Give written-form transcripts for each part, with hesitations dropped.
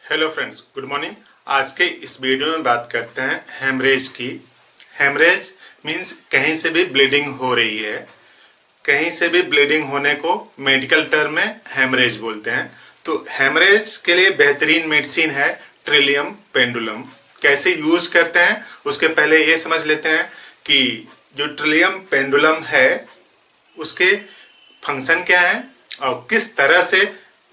Hello friends, good morning. आज के इस वीडियो में बात करते हैं हेमरेज की। हेमरेज मीन्स कहीं से भी ब्लीडिंग हो रही है। कहीं से भी ब्लीडिंग होने को मेडिकल टर्म में हेमरेज बोलते हैं। तो हेमरेज के लिए बेहतरीन मेडिसिन है ट्रिलियम पेंडुलम। कैसे यूज करते हैं उसके पहले ये समझ लेते हैं कि जो ट्रिलियम पेंडुलम है उसके फंक्शन क्या है और किस तरह से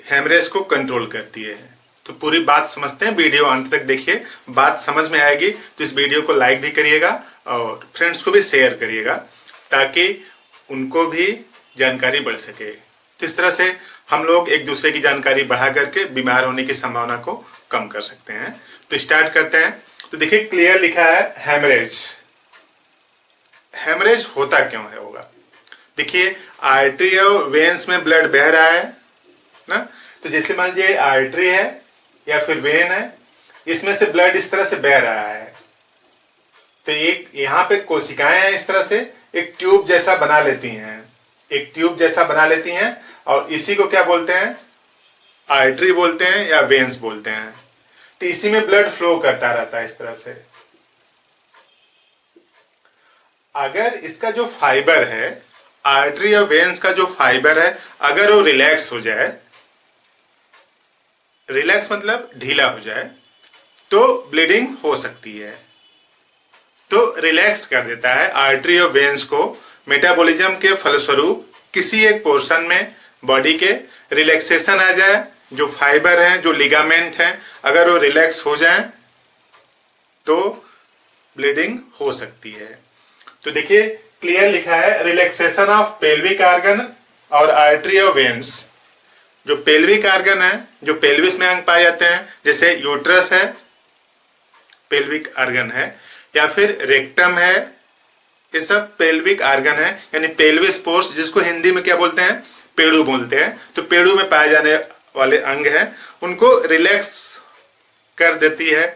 हेमरेज को कंट्रोल करती है। तो पूरी बात समझते हैं, वीडियो अंत तक देखिए। बात समझ में आएगी तो इस वीडियो को लाइक भी करिएगा और फ्रेंड्स को भी शेयर करिएगा ताकि उनको भी जानकारी बढ़ सके। तो इस तरह से हम लोग एक दूसरे की जानकारी बढ़ा करके बीमार होने की संभावना को कम कर सकते हैं। तो स्टार्ट करते हैं। तो देखिए क्लियर लिखा है हेमरेज। हेमरेज होता क्यों है होगा, देखिए आर्टरी और वेन्स में ब्लड बह रहा है ना। तो जैसे मान लीजिए आर्टरी है या फिर वेन है, इसमें से ब्लड इस तरह से बह रहा है। तो एक यहाँ पे कोशिकाएं हैं, इस तरह से एक ट्यूब जैसा बना लेती हैं। एक ट्यूब जैसा बना लेती हैं और इसी को क्या बोलते हैं, आर्टरी बोलते हैं या वेन्स बोलते हैं। तो इसी में ब्लड फ्लो करता रहता है इस तरह से। अगर इसका जो फाइबर है, आर्टरी और वेन्स का जो फाइबर है, अगर वो रिलैक्स हो जाए, रिलैक्स मतलब ढीला हो जाए, तो ब्लीडिंग हो सकती है। तो रिलैक्स कर देता है आर्टरी और वेन्स को। मेटाबॉलिज्म के फलस्वरूप किसी एक पोर्शन में बॉडी के रिलैक्सेशन आ जाए, जो फाइबर हैं, जो लिगामेंट हैं, अगर वो रिलैक्स हो जाए तो ब्लीडिंग हो सकती है। तो देखिए क्लियर लिखा है रिलैक्सेशन ऑफ पेल्विक ऑर्गन और आर्टरी और वेन्स। जो पेल्विक ऑर्गन है, जो पेल्विस में अंग पाए जाते हैं, जैसे यूट्रस है, पेल्विक ऑर्गन है, या फिर रेक्टम है, ये सब पेल्विक ऑर्गन है। यानी पेल्विस पोर्स, जिसको हिंदी में क्या बोलते हैं, पेड़ू बोलते हैं। तो पेड़ू में पाए जाने वाले अंग हैं, उनको रिलैक्स कर देती है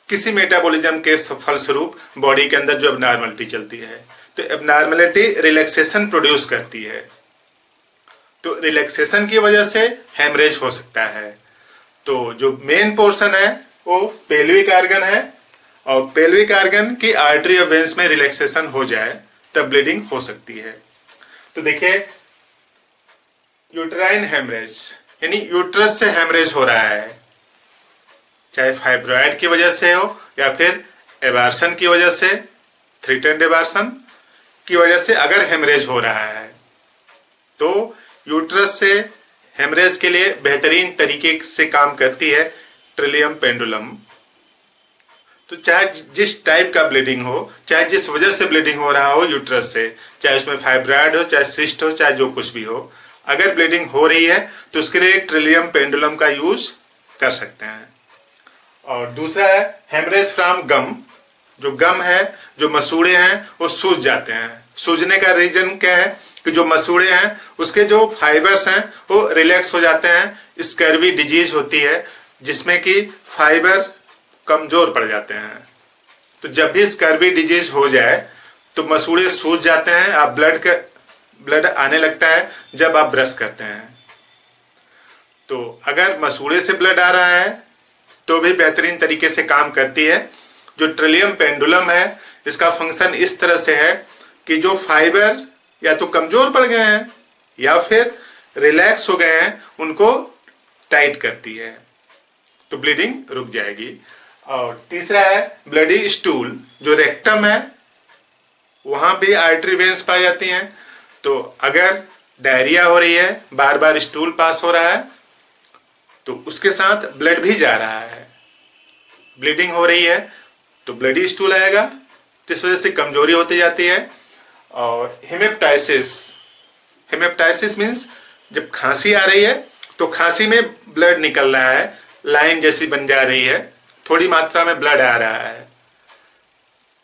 किसी मेटाबॉलिज्म के फलस्वरूप बॉडी के अंदर जो एबनॉर्मलिटी चलती है। तो एबनॉर्मलिटी रिलैक्सेशन प्रोड्यूस करती है। तो रिलैक्सेशन की वजह से हेमरेज हो सकता है। तो जो मेन पोर्शन है वो पेल्विक ऑर्गन है, और पेल्विक ऑर्गन की आर्टरी और वेन्स में रिलैक्सेशन हो जाए तब ब्लीडिंग हो सकती है। तो देखिए यूट्राइन हेमरेज, यानी यूट्रस से हेमरेज हो रहा है, चाहे फाइब्रॉइड की वजह से हो या फिर एबार्शन की वजह से, थ्रेटेंड एबार्शन की वजह से अगर हेमरेज हो रहा है तो यूट्रस से हेमरेज के लिए बेहतरीन तरीके से काम करती है ट्रिलियम पेंडुलम। तो चाहे जिस टाइप का ब्लीडिंग हो, चाहे जिस वजह से ब्लीडिंग हो रहा हो यूट्रस से, चाहे उसमें फाइब्रॉइड हो, चाहे सिस्ट हो, चाहे जो कुछ भी हो, अगर ब्लीडिंग हो रही है तो उसके लिए ट्रिलियम पेंडुलम का यूज कर सकते हैं। और दूसरा है हेमरेज फ्रॉम गम। जो गम है, जो मसूड़े हैं, वो सूज जाते हैं। सूजने का रीजन क्या है कि जो मसूड़े हैं उसके जो फाइबर्स हैं वो रिलैक्स हो जाते हैं। स्कर्वी डिजीज होती है जिसमें कि फाइबर कमजोर पड़ जाते हैं। तो जब भी स्कर्वी डिजीज हो जाए तो मसूड़े सूज जाते हैं, आप ब्लड आने लगता है जब आप ब्रश करते हैं। तो अगर मसूड़े से ब्लड आ रहा है तो भी बेहतरीन तरीके से काम करती है। जो ट्रिलियम पेंडुलम है, इसका फंक्शन इस तरह से है कि जो फाइबर या तो कमजोर पड़ गए हैं या फिर रिलैक्स हो गए हैं, उनको टाइट करती है, तो ब्लीडिंग रुक जाएगी। और तीसरा है ब्लडी स्टूल। जो रेक्टम है वहां भी आर्टरी वेन्स पाई जाती हैं। तो अगर डायरिया हो रही है, बार बार स्टूल पास हो रहा है, तो उसके साथ ब्लड भी जा रहा है, ब्लीडिंग हो रही है, तो ब्लडी स्टूल आएगा। तो इस वजह से कमजोरी होती जाती है। और हेमेप्टाइसिस, हेमेप्टाइसिस मीन्स जब खांसी आ रही है तो खांसी में ब्लड निकल रहा है, लाइन जैसी बन जा रही है, थोड़ी मात्रा में ब्लड आ रहा है।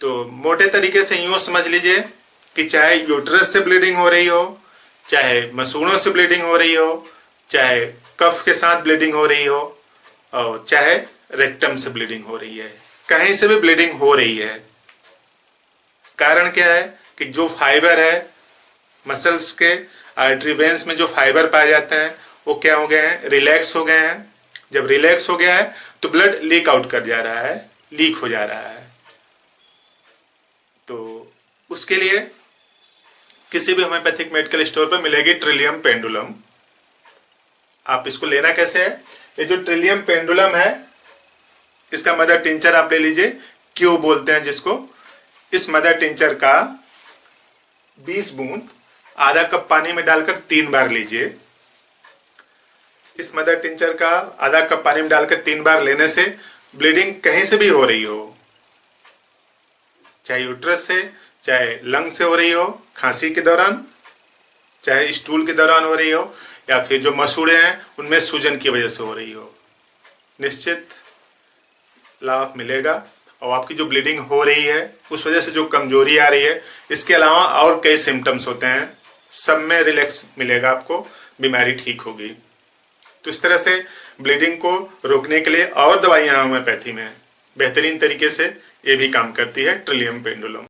तो मोटे तरीके से यूं समझ लीजिए कि चाहे यूट्रस से ब्लीडिंग हो रही हो, चाहे मसूड़ों से ब्लीडिंग हो रही हो, चाहे कफ के साथ ब्लीडिंग हो रही हो, और चाहे रेक्टम से ब्लीडिंग हो रही है, कहीं से भी ब्लीडिंग हो रही है, कारण क्या है कि जो फाइबर है मसल्स के, आर्टरी वेन्स में जो फाइबर पाए जाते हैं वो क्या हो गए हैं, रिलैक्स हो गए हैं। जब रिलैक्स हो गया है तो ब्लड लीक आउट कर जा रहा है, लीक हो जा रहा है। तो उसके लिए किसी भी होम्योपैथिक मेडिकल स्टोर पर मिलेगी ट्रिलियम पेंडुलम। आप इसको लेना कैसे है? ये जो ट्रिलियम पेंडुलम है, इसका मदर टिंचर आप ले लीजिए, क्यू बोलते हैं जिसको। इस मदर टिंचर का 20 बूंद आधा कप पानी में डालकर 3 बार लीजिए। इस मदर टिंचर का आधा कप पानी में डालकर 3 बार लेने से ब्लीडिंग कहीं से भी हो रही हो, चाहे यूट्रस से, चाहे लंग से हो रही हो, खांसी के दौरान, चाहे स्टूल के दौरान हो रही हो, या फिर जो मसूड़े हैं उनमें सूजन की वजह से हो रही हो, निश्चित लाभ मिलेगा। और आपकी जो ब्लीडिंग हो रही है उस वजह से जो कमजोरी आ रही है, इसके अलावा और कई सिम्टम्स होते हैं, सब में रिलैक्स मिलेगा आपको, बीमारी ठीक होगी। तो इस तरह से ब्लीडिंग को रोकने के लिए और दवाइयां होम्योपैथी में बेहतरीन तरीके से ये भी काम करती है ट्रिलियम पेंडुलम।